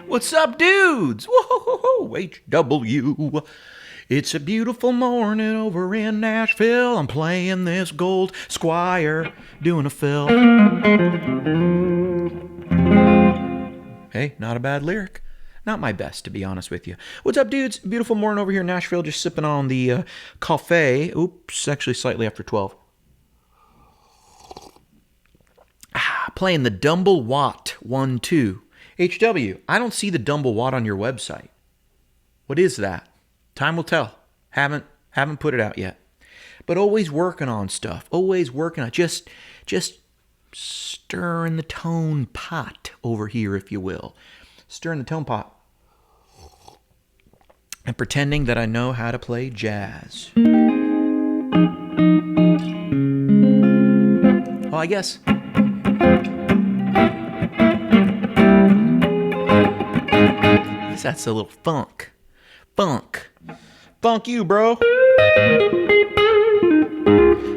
What's up, dudes? Whoa, HW. It's a beautiful morning over in Nashville. I'm playing this Gold Squire, doing a fill. Hey, not a bad lyric. Not my best, to be honest with you. What's up, dudes? Beautiful morning over here in Nashville, just sipping on the coffee. Oops, actually slightly after 12. Playing the Dumble Watt 1-2. HW, I don't see the Dumble Watt on your website. What is that? Time will tell. Haven't put it out yet. But always working on stuff. Always working on just stirring the tone pot over here, if you will. Stirring the tone pot. And pretending that I know how to play jazz. Well, I guess. That's a little funk. Funk you, bro.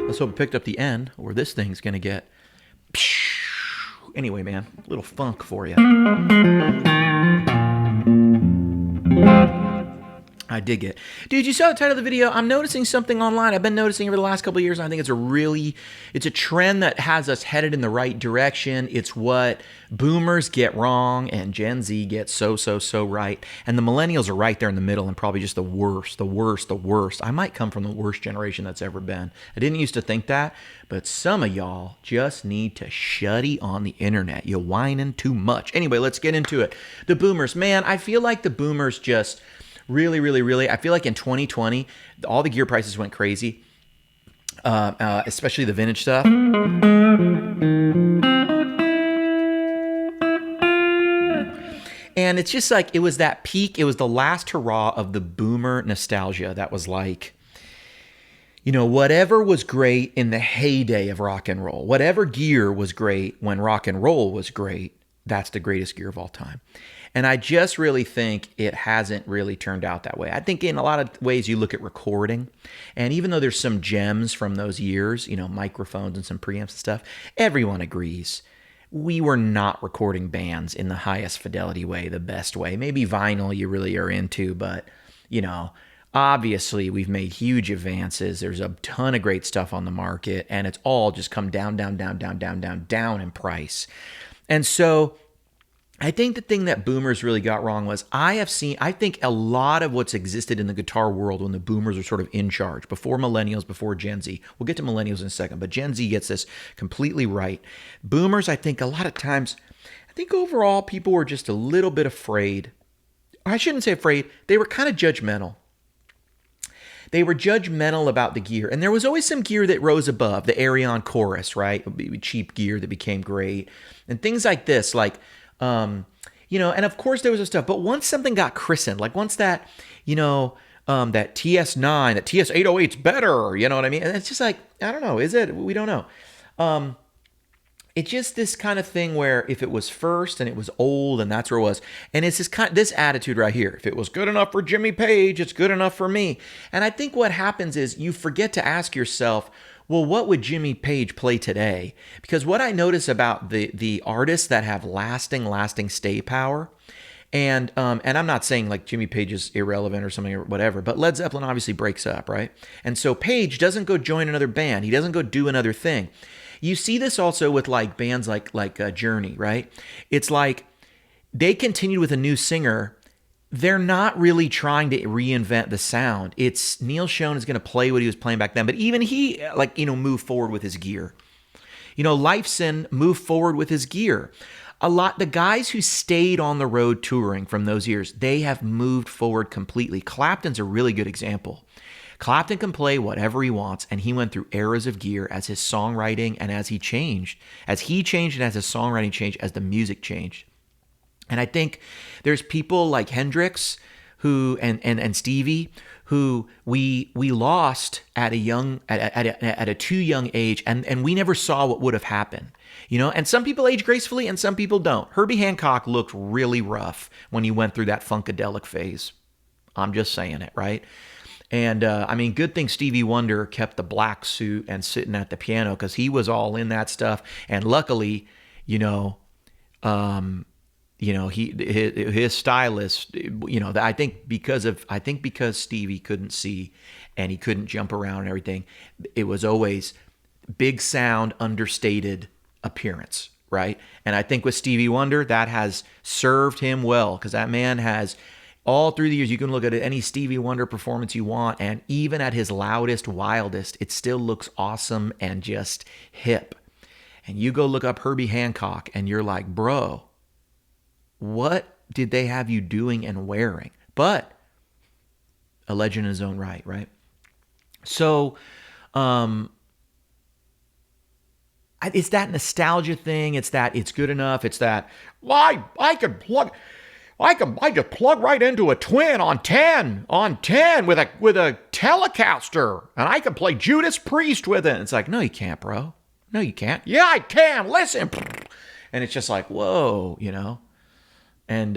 Let's hope it picked up the N, or this thing's gonna get. Anyway, man, a little funk for you. I dig it. Dude, you saw the title of the video. I'm noticing something online. I've been noticing over the last couple of years, and I think it's a trend that has us headed in the right direction. It's what boomers get wrong and Gen Z gets so right. And the millennials are right there in the middle and probably just the worst. I might come from the worst generation that's ever been. I didn't used to think that, but some of y'all just need to shutty on the internet. You're whining too much. Anyway, let's get into it. The boomers. Man, I feel like the boomers just... Really, I feel like in 2020, all the gear prices went crazy, especially the vintage stuff. And it's just like, it was that peak, it was the last hurrah of the boomer nostalgia that was like, you know, whatever was great in the heyday of rock and roll, whatever gear was great when rock and roll was great, that's the greatest gear of all time. And I just really think it hasn't really turned out that way. I think in a lot of ways you look at recording, and even though there's some gems from those years, you know, microphones and some preamps and stuff, everyone agrees we were not recording bands in the highest fidelity way, the best way. Maybe vinyl you really are into, but, you know, obviously we've made huge advances. There's a ton of great stuff on the market, and it's all just come down in price. And so... I think the thing that boomers really got wrong was I think a lot of what's existed in the guitar world when the boomers are sort of in charge, before millennials, before Gen Z. We'll get to millennials in a second, but Gen Z gets this completely right. Boomers, I think a lot of times, overall people were just a little bit afraid. I shouldn't say afraid. They were kind of judgmental. They were judgmental about the gear. And there was always some gear that rose above, the Arion Chorus, right? Cheap gear that became great. And things like this, like... you know, and of course there was this stuff, but once something got christened, like once that, you know, that TS9, that TS808's better, you know what I mean? And it's just like, I don't know, is it? We don't know. It's just this kind of thing where if it was first and it was old and that's where it was, and it's this attitude right here. If it was good enough for Jimmy Page, it's good enough for me. And I think what happens is you forget to ask yourself, well, what would Jimmy Page play today? Because what I notice about the artists that have lasting stay power, and I'm not saying like Jimmy Page is irrelevant or something or whatever, but Led Zeppelin obviously breaks up, right? And so Page doesn't go join another band. He doesn't go do another thing. You see this also with like bands like Journey, right? It's like they continued with a new singer. They're not really trying to reinvent the sound. It's Neil Schon is going to play what he was playing back then, but even he, moved forward with his gear. Lifeson moved forward with his gear. The guys who stayed on the road touring from those years, they have moved forward completely. Clapton's a really good example. Clapton can play whatever he wants, and he went through eras of gear as his songwriting and as he changed and as his songwriting changed, as the music changed. And I think there's people like Hendrix who and Stevie who we lost at a too young age, and we never saw what would have happened. And some people age gracefully and some people don't. Herbie Hancock looked really rough when he went through that funkadelic phase. I'm just saying it, right? And good thing Stevie Wonder kept the black suit and sitting at the piano, because he was all in that stuff. And luckily, his stylist, I think because Stevie couldn't see and he couldn't jump around and everything, it was always big sound, understated appearance, right? And I think with Stevie Wonder, that has served him well, because that man has, all through the years, you can look at any Stevie Wonder performance you want, and even at his loudest, wildest, it still looks awesome and just hip. And you go look up Herbie Hancock and you're like, bro, what did they have you doing and wearing? But a legend in his own right? So, it's that nostalgia thing. It's that it's good enough. It's that, I just plug right into a twin on 10 with a Telecaster, and I can play Judas Priest with it. And it's like, no, you can't, bro. No, you can't. Yeah, I can. Listen. And it's just like, whoa, And,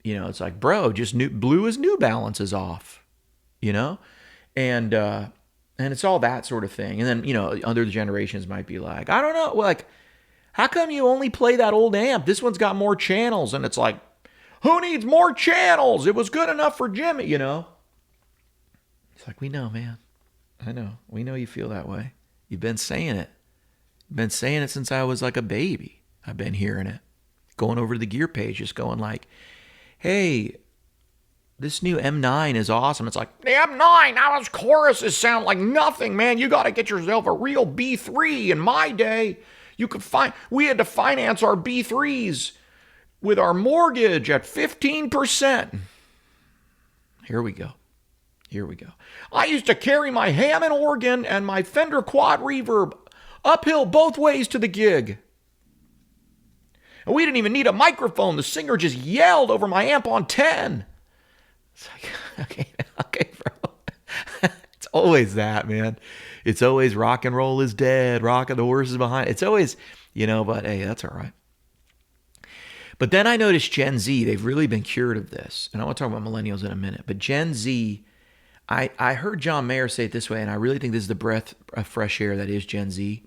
it's like, bro, just blew his New Balances off, and it's all that sort of thing. And then, other generations might be like, I don't know, like, how come you only play that old amp? This one's got more channels. And it's like, who needs more channels? It was good enough for Jimmy, It's like, we know, man. I know. We know you feel that way. You've been saying it. You've been saying it since I was like a baby. I've been hearing it. Going over to the gear page, just going like, hey, this new M9 is awesome. It's like, the M9, now those choruses sound like nothing, man. You got to get yourself a real B3. In my day, we had to finance our B3s with our mortgage at 15%. Here we go. I used to carry my Hammond organ and my Fender Quad Reverb uphill both ways to the gig. And we didn't even need a microphone. The singer just yelled over my amp on 10. It's like, okay, bro. It's always that, man. It's always rock and roll is dead. Rock and the horses behind. It's always, but hey, that's all right. But then I noticed Gen Z, they've really been cured of this. And I want to talk about millennials in a minute. But Gen Z, I heard John Mayer say it this way, and I really think this is the breath of fresh air that is Gen Z.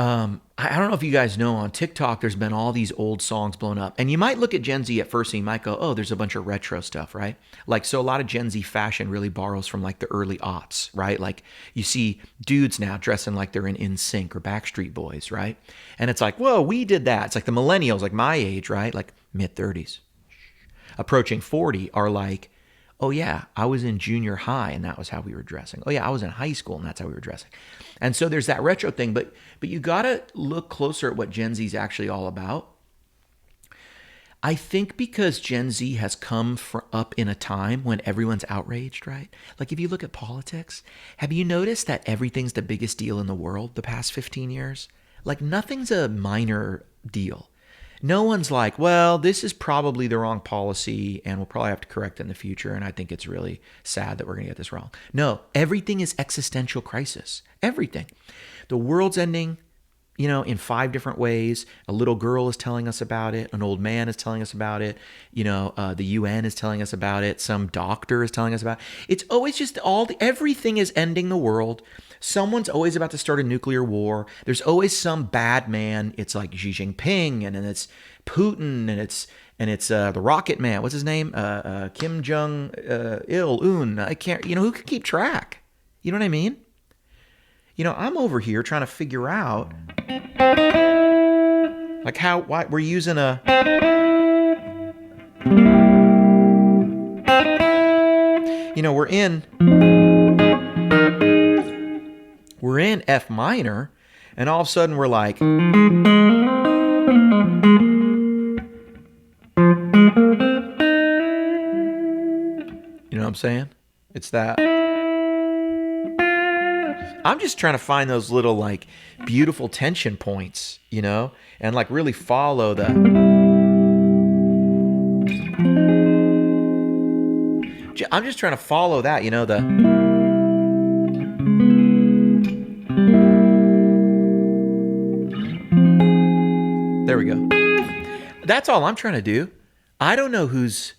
I don't know if you guys know, on TikTok, there's been all these old songs blown up. And you might look at Gen Z at first and you might go, oh, there's a bunch of retro stuff, right? Like, so a lot of Gen Z fashion really borrows from like the early aughts, right? Like you see dudes now dressing like they're in NSYNC or Backstreet Boys, right? And it's like, whoa, we did that. It's like the millennials, like my age, right? Like mid-30s, approaching 40 are like, oh yeah, I was in junior high and that was how we were dressing. Oh yeah, I was in high school and that's how we were dressing. And so there's that retro thing, but you gotta look closer at what Gen Z is actually all about. I think because Gen Z has come up in a time when everyone's outraged, right? Like if you look at politics, have you noticed that everything's the biggest deal in the world the past 15 years? Like nothing's a minor deal. No one's like, well, this is probably the wrong policy and we'll probably have to correct it in the future. And I think it's really sad that we're going to get this wrong. No, everything is existential crisis. Everything. The world's ending, in 5 different ways. A little girl is telling us about it. An old man is telling us about it. The UN is telling us about it. Some doctor is telling us about it. It's always just everything is ending the world. Someone's always about to start a nuclear war. There's always some bad man. It's like Xi Jinping, and then it's Putin, and it's the Rocket Man. What's his name? Kim Jong Un. I can't. Who can keep track? You know what I mean? I'm over here trying to figure out. Like why we're using we're in F minor, and all of a sudden we're like, you know what I'm saying? It's that. I'm just trying to find those little like beautiful tension points, and like really follow the. I'm just trying to follow that, the. There we go. That's all I'm trying to do. I don't know who's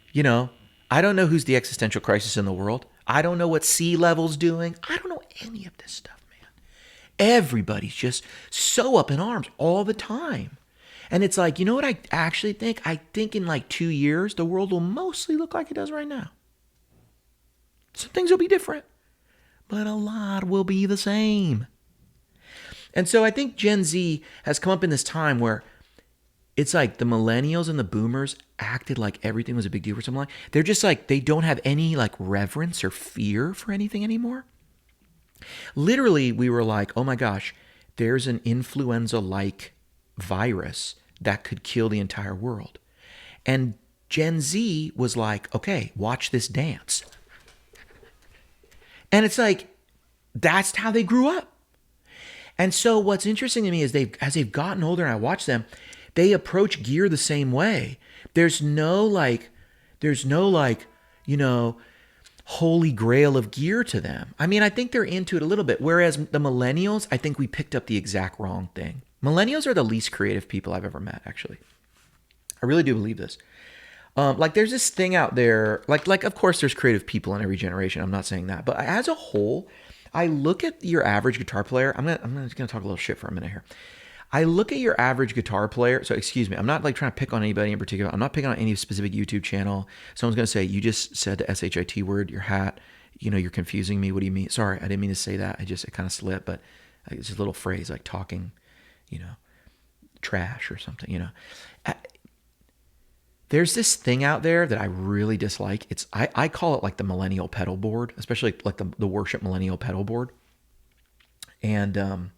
the existential crisis in the world. I don't know what sea level's doing. I don't know any of this stuff, man. Everybody's just so up in arms all the time. And it's like, you know what I actually think? I think in like 2 years, the world will mostly look like it does right now. Some things will be different, but a lot will be the same. And so I think Gen Z has come up in this time where it's like the millennials and the boomers acted like everything was a big deal for something. Like they're just like, they don't have any like reverence or fear for anything anymore. Literally, we were like, oh my gosh, there's an influenza-like virus that could kill the entire world. And Gen Z was like, okay, watch this dance. And it's like, that's how they grew up. And so what's interesting to me is as they've gotten older and I watch them, they approach gear the same way. There's no holy grail of gear to them. I mean, I think they're into it a little bit. Whereas the millennials, I think we picked up the exact wrong thing. Millennials are the least creative people I've ever met, actually. I really do believe this. Like there's this thing out there, like of course there's creative people in every generation. I'm not saying that. But as a whole, I look at your average guitar player. I'm just gonna talk a little shit for a minute here. I look at your average guitar player. So excuse me, I'm not like trying to pick on anybody in particular. I'm not picking on any specific YouTube channel. Someone's gonna say, you just said the SHIT word, your hat, you're confusing me. What do you mean? Sorry, I didn't mean to say that. It kind of slipped, but it's just a little phrase like talking, trash or something, There's this thing out there that I really dislike. I call it like the millennial pedalboard, especially like the worship millennial pedalboard. And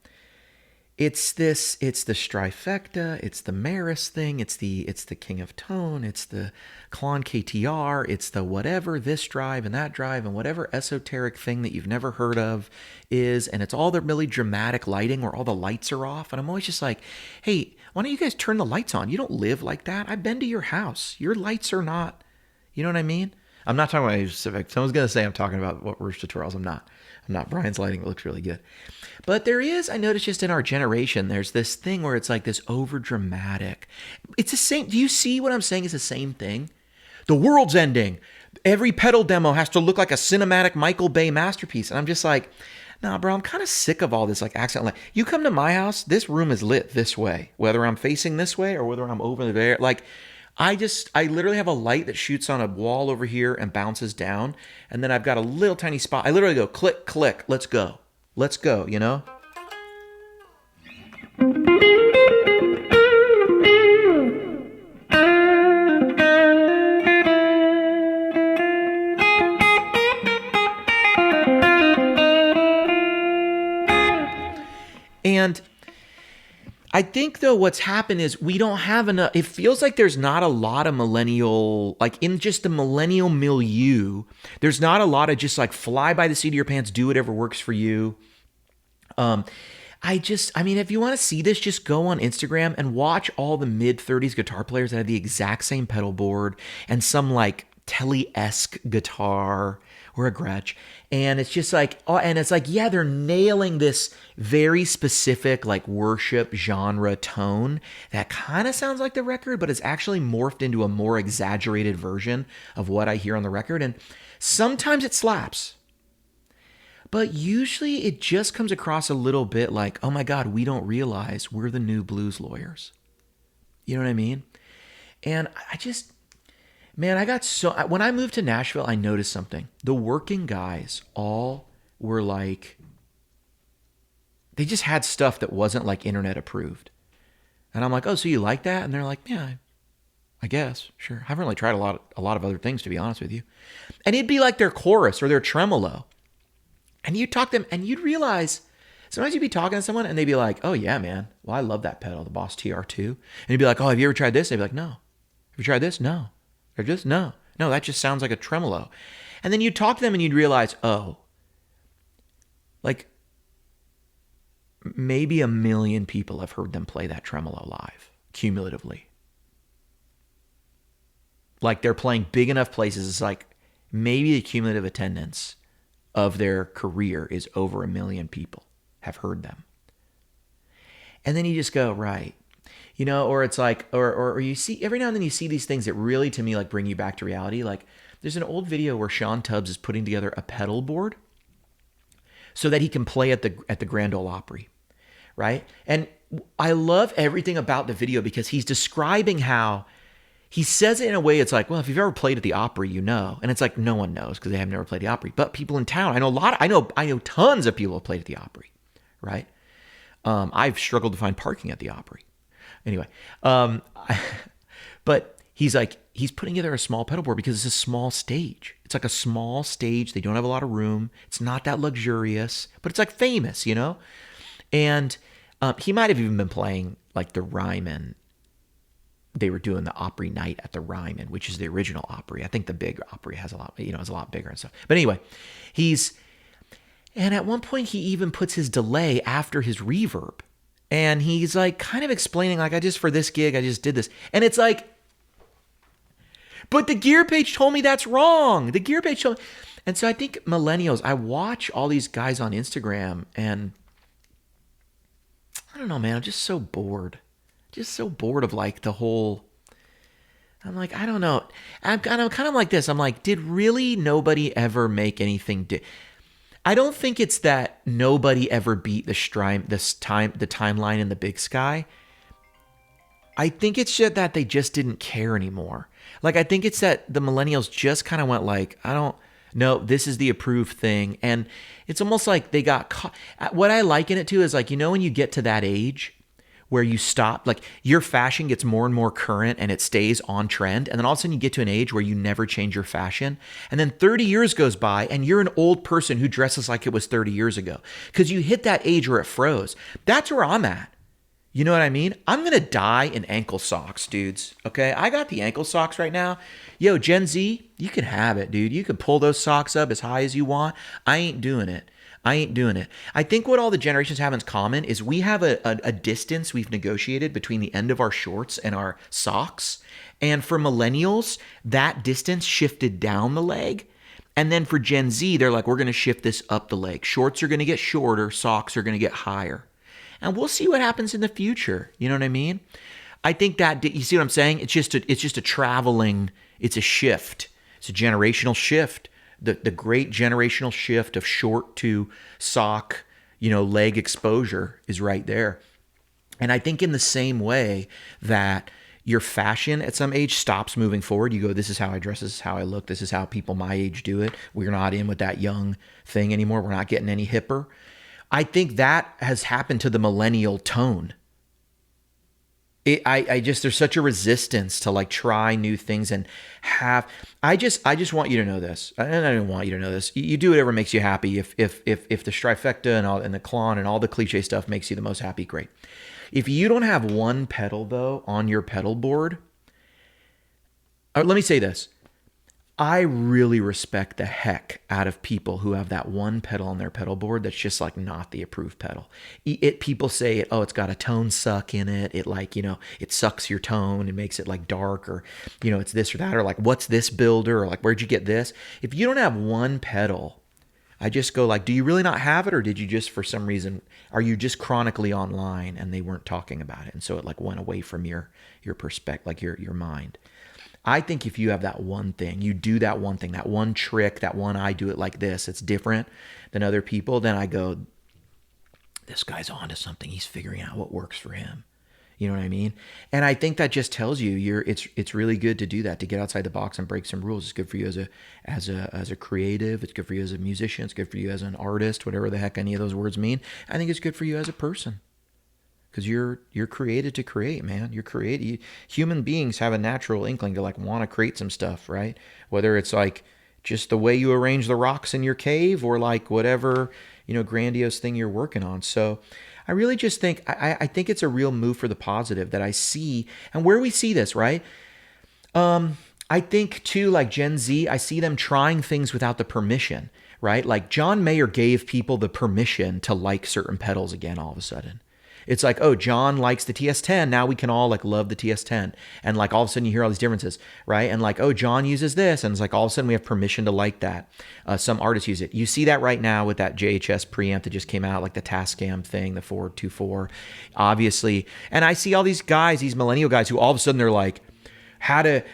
it's the Strifecta, it's the Maris thing, it's the King of Tone, it's the Klon KTR, it's the whatever this drive and that drive and whatever esoteric thing that you've never heard of is, and it's all the really dramatic lighting where all the lights are off. And I'm always just like, hey, why don't you guys turn the lights on? You don't live like that. I've been to your house. Your lights are not, you know what I mean? I'm not talking about any specific. Someone's going to say I'm talking about what Roosh tutorials. I'm not. Brian's lighting looks really good. But there is, I noticed just in our generation, there's this thing where it's like this over dramatic. It's the same. Do you see what I'm saying? It's the same thing. The world's ending. Every pedal demo has to look like a cinematic Michael Bay masterpiece. And I'm just like, nah, bro, I'm kind of sick of all this like accent light. You come to my house, this room is lit this way, whether I'm facing this way or whether I'm over there. Like, I literally have a light that shoots on a wall over here and bounces down. And then I've got a little tiny spot. I literally go click, click, let's go, And I think though what's happened is we don't have enough. It feels like there's not a lot of millennial, like in just the millennial milieu, there's not a lot of just like fly by the seat of your pants, do whatever works for you. If you want to see this, just go on Instagram and watch all the mid-30s guitar players that have the exact same pedal board and some like Telly-esque guitar or a Gretsch. And it's just like, yeah, they're nailing this very specific like worship genre tone that kind of sounds like the record, but it's actually morphed into a more exaggerated version of what I hear on the record. And sometimes it slaps. But usually it just comes across a little bit like, oh my God, we don't realize we're the new blues lawyers. You know what I mean? And when I moved to Nashville, I noticed something. The working guys all were like, they just had stuff that wasn't like internet approved. And I'm like, oh, so you like that? And they're like, yeah, I guess, sure. I haven't really tried a lot of other things, to be honest with you. And it'd be like their chorus or their tremolo. And you'd talk to them and you'd realize sometimes you'd be talking to someone and they'd be like, oh yeah, man. Well, I love that pedal, the Boss TR2. And you'd be like, oh, have you ever tried this? They'd be like, no. Have you tried this? No. Or just, no. No, that just sounds like a tremolo. And then you'd talk to them and you'd realize, oh, like maybe 1 million people have heard them play that tremolo live, cumulatively. Like they're playing big enough places. It's like maybe the cumulative attendance of their career is over 1 million people have heard them. And then you just go, right. You know, or it's like, or you see, every now and then you see these things that really, to me, like bring you back to reality. Like there's an old video where Sean Tubbs is putting together a pedal board so that he can play at the Grand Ole Opry, right? And I love everything about the video because he's describing how he says it in a way it's like, well, if you've ever played at the Opry, you know. And it's like no one knows because they have never played the Opry. But people in town, I know tons of people who have played at the Opry, right? I've struggled to find parking at the Opry. Anyway, but he's putting together a small pedal board because it's a small stage. It's like a small stage. They don't have a lot of room. It's not that luxurious, but it's like famous, you know? And he might have even been playing like the Ryman. They were doing the Opry night at the Ryman, which is the original Opry. I think the big Opry has a lot, is a lot bigger and stuff. But anyway, and at one point he even puts his delay after his reverb. And he's like kind of explaining like, for this gig, I just did this. And it's like, but the gear page told me that's wrong. The gear page told me. And so I think millennials, I watch all these guys on Instagram and I don't know, man, I'm just so bored. Just so bored of like the whole, I'm like, I don't know. I'm kind of like this. I'm like, did really nobody ever make anything? I don't think it's that nobody ever beat the timeline in the Big Sky. I think it's just that they just didn't care anymore. Like, I think it's that the millennials just kind of went like, I don't know, this is the approved thing. And it's almost like they got caught. What I liken it to is like, when you get to that age where you stop, like your fashion gets more and more current and it stays on trend. And then all of a sudden you get to an age where you never change your fashion. And then 30 years goes by and you're an old person who dresses like it was 30 years ago because you hit that age where it froze. That's where I'm at. You know what I mean? I'm going to die in ankle socks, dudes. Okay. I got the ankle socks right now. Yo, Gen Z, you can have it, dude. You can pull those socks up as high as you want. I ain't doing it. I think what all the generations have in common is we have a distance we've negotiated between the end of our shorts and our socks. And for millennials, that distance shifted down the leg. And then for Gen Z, they're like, we're going to shift this up the leg. Shorts are going to get shorter. Socks are going to get higher. And we'll see what happens in the future. You know what I mean? I think that, you see what I'm saying? It's just a traveling, it's a shift. It's a generational shift. The great generational shift of short to sock, leg exposure is right there. And I think in the same way that your fashion at some age stops moving forward, you go, this is how I dress, this is how I look, this is how people my age do it. We're not in with that young thing anymore. We're not getting any hipper. I think that has happened to the millennial tone. There's such a resistance to like try new things and I just want you to know this. And I don't want you to know this. You do whatever makes you happy. If the trifecta and the klon and all the cliche stuff makes you the most happy, great. If you don't have one pedal though on your pedal board, let me say this. I really respect the heck out of people who have that one pedal on their pedal board that's just like not the approved pedal. People say, oh, it's got a tone suck in it. It like, it sucks your tone and makes it like dark or, it's this or that or like, what's this builder or like, where'd you get this? If you don't have one pedal, I just go like, do you really not have it? Or did you just, for some reason, are you just chronically online and they weren't talking about it? And so it like went away from your perspective, like your mind. I think if you have that one thing, you do that one thing, that one trick, that one I do it like this, it's different than other people, then I go, this guy's onto something. He's figuring out what works for him. You know what I mean? And I think that just tells you it's really good to do that, to get outside the box and break some rules. It's good for you as a creative. It's good for you as a musician. It's good for you as an artist, whatever the heck any of those words mean. I think it's good for you as a person. because you're created to create, man. You're created. Human beings have a natural inkling to like want to create some stuff, right? Whether it's like just the way you arrange the rocks in your cave or like whatever, grandiose thing you're working on. So I really just think I think it's a real move for the positive that I see, and where we see this, right? I think too, like Gen Z, I see them trying things without the permission, right? Like John Mayer gave people the permission to like certain pedals again all of a sudden. It's like, oh, John likes the TS10. Now we can all like love the TS10. And like all of a sudden you hear all these differences, right? And like, oh, John uses this. And it's like all of a sudden we have permission to like that. Some artists use it. You see that right now with that JHS preamp that just came out, like the Tascam thing, the 424, obviously. And I see all these guys, these millennial guys who all of a sudden they're like, how to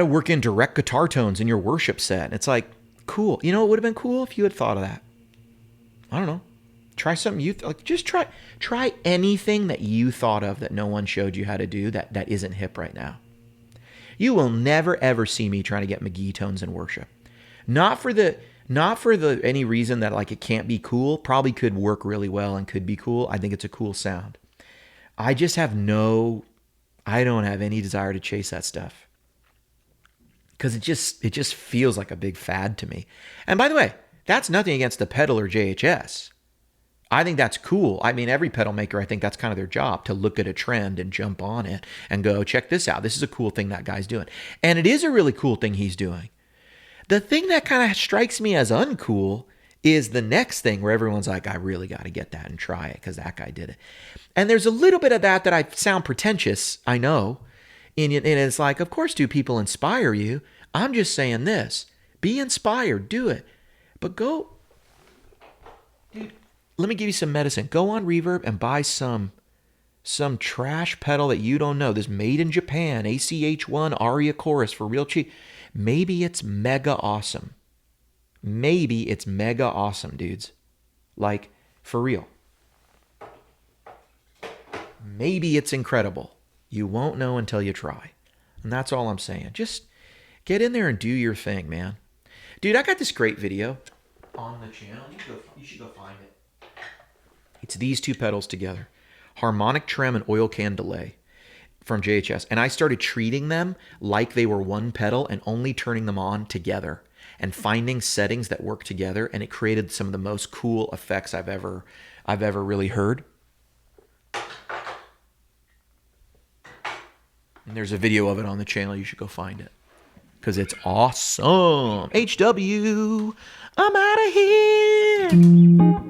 work in direct guitar tones in your worship set. And it's like, cool. You know, it would have been cool if you had thought of that. I don't know. Try something just try anything that you thought of that no one showed you how to do that isn't hip right now. You will never ever see me trying to get McGee tones in worship. Not for the any reason that like it can't be cool. Probably could work really well and could be cool. I think it's a cool sound. I just have I don't have any desire to chase that stuff. Because it just feels like a big fad to me. And by the way, that's nothing against the pedal or JHS. I think that's cool. I mean, every pedal maker, I think that's kind of their job, to look at a trend and jump on it and go, check this out. This is a cool thing that guy's doing. And it is a really cool thing he's doing. The thing that kind of strikes me as uncool is the next thing where everyone's like, I really got to get that and try it because that guy did it. And there's a little bit of that I sound pretentious, I know. And it's like, of course, do people inspire you? I'm just saying this. Be inspired. Do it. But go... Dude, let me give you some medicine. Go on Reverb and buy some trash pedal that you don't know. This made in Japan, ACH1 Aria Chorus for real cheap. Maybe it's mega awesome. Maybe it's mega awesome, dudes. Like, for real. Maybe it's incredible. You won't know until you try. And that's all I'm saying. Just get in there and do your thing, man. Dude, I got this great video on the channel. You should go find it. It's these two pedals together. Harmonic trem and oil can delay from JHS. And I started treating them like they were one pedal and only turning them on together and finding settings that work together. And it created some of the most cool effects I've ever really heard. And there's a video of it on the channel. You should go find it because it's awesome. HW, I'm out of here.